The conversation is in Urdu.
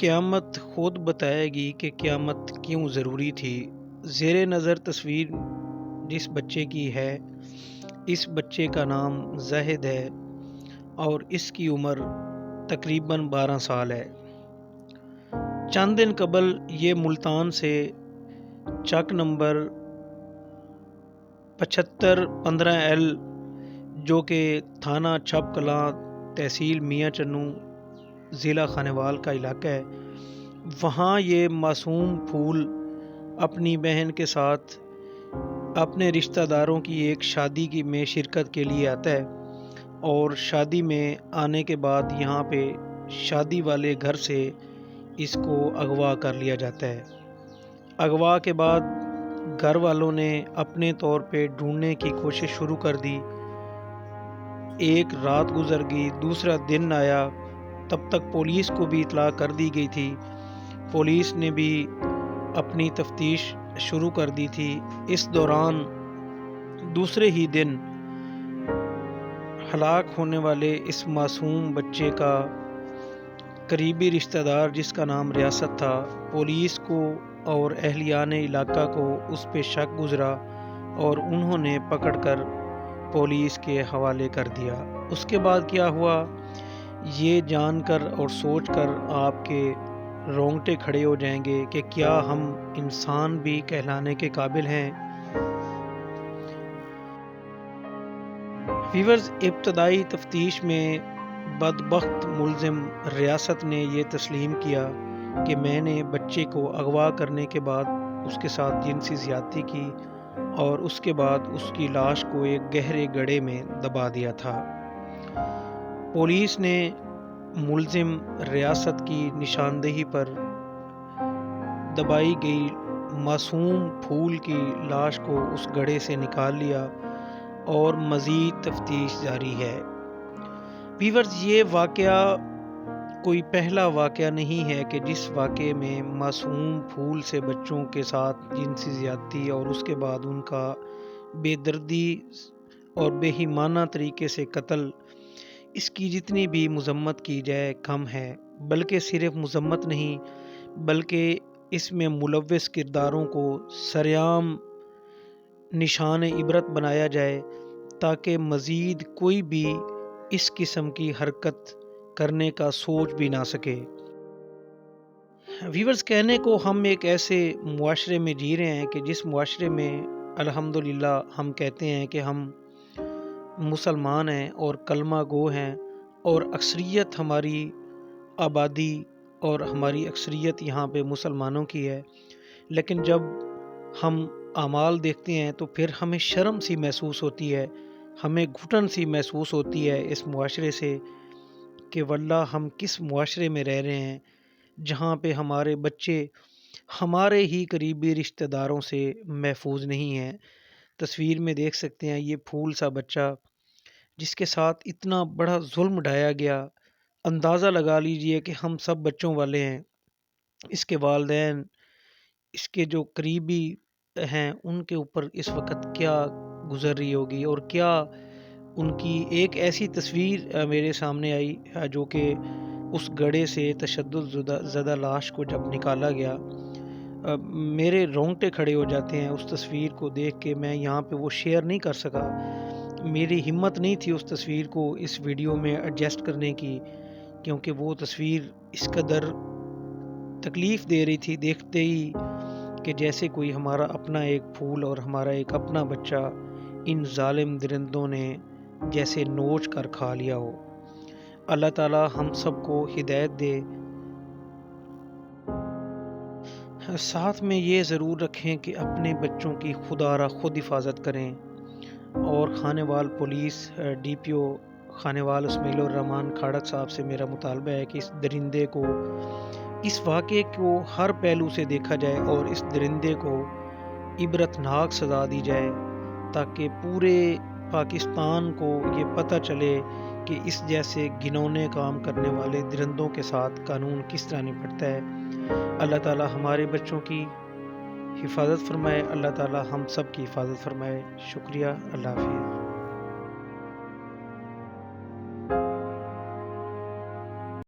قیامت خود بتائے گی کہ قیامت کیوں ضروری تھی۔ زیر نظر تصویر جس بچے کی ہے، اس بچے کا نام زاہد ہے اور اس کی عمر تقریباً 12 سال ہے۔ چند دن قبل یہ ملتان سے چک نمبر 7515L جو کہ تھانہ چھپ کلاں تحصیل میاں چنو ضلع خانیوال کا علاقہ ہے، وہاں یہ معصوم پھول اپنی بہن کے ساتھ اپنے رشتہ داروں کی ایک شادی میں شرکت کے لیے آتا ہے، اور شادی میں آنے کے بعد یہاں پہ شادی والے گھر سے اس کو اغوا کر لیا جاتا ہے۔ اغوا کے بعد گھر والوں نے اپنے طور پہ ڈھونڈنے کی کوشش شروع کر دی۔ ایک رات گزر گئی، دوسرا دن آیا، تب تک پولیس کو بھی اطلاع کر دی گئی تھی۔ پولیس نے بھی اپنی تفتیش شروع کر دی تھی۔ اس دوران دوسرے ہی دن ہلاک ہونے والے اس معصوم بچے کا قریبی رشتہ دار جس کا نام ریاست تھا، پولیس کو اور اہلیان علاقہ کو اس پہ شک گزرا اور انہوں نے پکڑ کر پولیس کے حوالے کر دیا۔ اس کے بعد کیا ہوا، یہ جان کر اور سوچ کر آپ کے رونگٹے کھڑے ہو جائیں گے کہ کیا ہم انسان بھی کہلانے کے قابل ہیں۔ ویورز، ابتدائی تفتیش میں بدبخت ملزم ریاست نے یہ تسلیم کیا کہ میں نے بچے کو اغوا کرنے کے بعد اس کے ساتھ جنسی زیادتی کی اور اس کے بعد اس کی لاش کو ایک گہرے گڑھے میں دبا دیا تھا۔ پولیس نے ملزم ریاست کی نشاندہی پر دبائی گئی معصوم پھول کی لاش کو اس گڑھے سے نکال لیا اور مزید تفتیش جاری ہے۔ ویورز، یہ واقعہ کوئی پہلا واقعہ نہیں ہے کہ جس واقعے میں معصوم پھول سے بچوں کے ساتھ جنسی زیادتی اور اس کے بعد ان کا بے دردی اور بے ایمانہ طریقے سے قتل، اس کی جتنی بھی مذمت کی جائے کم ہے، بلکہ صرف مذمت نہیں بلکہ اس میں ملوث کرداروں کو سرعام نشان عبرت بنایا جائے تاکہ مزید کوئی بھی اس قسم کی حرکت کرنے کا سوچ بھی نہ سکے۔ ویورز، کہنے کو ہم ایک ایسے معاشرے میں جی رہے ہیں کہ جس معاشرے میں الحمدللہ ہم کہتے ہیں کہ ہم مسلمان ہیں اور کلمہ گو ہیں، اور اکثریت ہماری آبادی اور ہماری اکثریت یہاں پہ مسلمانوں کی ہے، لیکن جب ہم اعمال دیکھتے ہیں تو پھر ہمیں شرم سی محسوس ہوتی ہے، ہمیں گھٹن سی محسوس ہوتی ہے اس معاشرے سے کہ واللہ ہم کس معاشرے میں رہ رہے ہیں جہاں پہ ہمارے بچے ہمارے ہی قریبی رشتہ داروں سے محفوظ نہیں ہیں۔ تصویر میں دیکھ سکتے ہیں یہ پھول سا بچہ جس کے ساتھ اتنا بڑا ظلم ڈھایا گیا، اندازہ لگا لیجئے کہ ہم سب بچوں والے ہیں، اس کے والدین، اس کے جو قریبی ہیں، ان کے اوپر اس وقت کیا گزر رہی ہوگی، اور کیا ان کی ایک ایسی تصویر میرے سامنے آئی جو کہ اس گڑھے سے تشدد زدہ لاش کو جب نکالا گیا، میرے رونگٹے کھڑے ہو جاتے ہیں اس تصویر کو دیکھ کے۔ میں یہاں پہ وہ شیئر نہیں کر سکا، میری ہمت نہیں تھی اس تصویر کو اس ویڈیو میں ایڈجسٹ کرنے کی، کیونکہ وہ تصویر اس قدر تکلیف دے رہی تھی دیکھتے ہی کہ جیسے کوئی ہمارا اپنا ایک پھول اور ہمارا ایک اپنا بچہ ان ظالم درندوں نے جیسے نوچ کر کھا لیا ہو۔ اللہ تعالی ہم سب کو ہدایت دے۔ ساتھ میں یہ ضرور رکھیں کہ اپنے بچوں کی خدا را خود حفاظت کریں، اور خانیوال پولیس ڈی پی او خانیوال اسماعیل الرحمان کھاڑک صاحب سے میرا مطالبہ ہے کہ اس درندے کو، اس واقعے کو ہر پہلو سے دیکھا جائے اور اس درندے کو عبرتناک سزا دی جائے تاکہ پورے پاکستان کو یہ پتہ چلے کہ اس جیسے گھنونے کام کرنے والے درندوں کے ساتھ قانون کس طرح نپٹتا ہے۔ اللہ تعالی ہمارے بچوں کی حفاظت فرمائے، اللہ تعالی ہم سب کی حفاظت فرمائے۔ شکریہ، اللہ حافظ۔